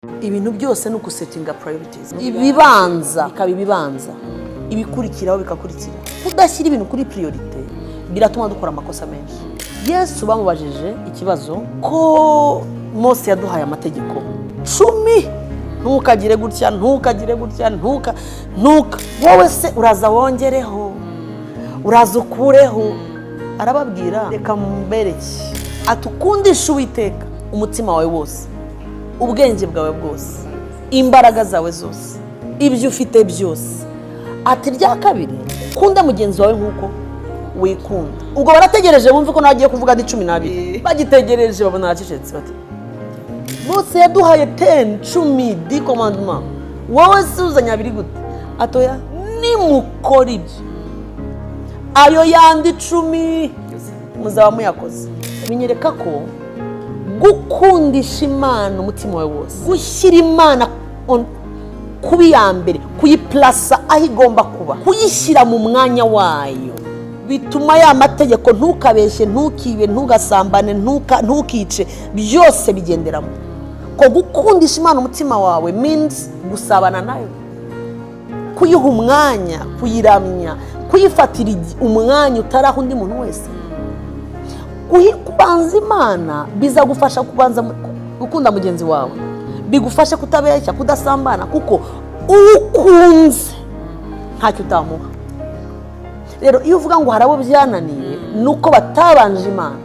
ibintu byose ni ukusetinga priorities, ibibanza bikaba ibibanza, ibikurikiraho bikakurikira. Kudashyira ibintu kuri priorite biratuma dukora amakosa menshi. Yesu bamubajije ikibazo ko Mose yaduhaye amategeko 10, ntukagire gutya, ntukagire gutya, ntuka wowe se uraza wongereho, uraza ukureho. Arababwira reka mbereke, atukundisha Uwiteka umutima wawe wose, ubwenge bwawe bwose, imbaraga zawe zose, ibyo ufite byose. Ati rya kabiri, kunda mugenzi wawe nkuko wikunda. Ubwo barategereje bumve ko nagiye kuvuga di 12, bagitegereje babona acecetse bati Mose yaduhaye 10 di commandement, wowe suzanya biri gute? Atoya nimukora ibyo, ayo yandi 10 muzaba muyakoze. Binyereka ko gukundisha Imana umutima wawe wose, gushyira Imana kuba iya mbere, kuyiplasa aho igomba kuba, kuyishyira mu mwanya wayo, bituma ya mategeko ntukabeshye, ntukibe, ntugasambane, ntukice, byose bigenderamo. Ko gukundisha Imana umutima wawe means gusabana nayo, kuyiha umwanya, kuyiramya, kuyifatira umwanya utaraho undi muntu wese. Kubanza Imana bizagufasha kubanza gukunda mugenzi wawe, bigufasha kutabeshya, kudasambana, kuko ukunze ntacyo utamuha. Rero iyo uvuga ngo harabo byananiye nuko batabanje Imana.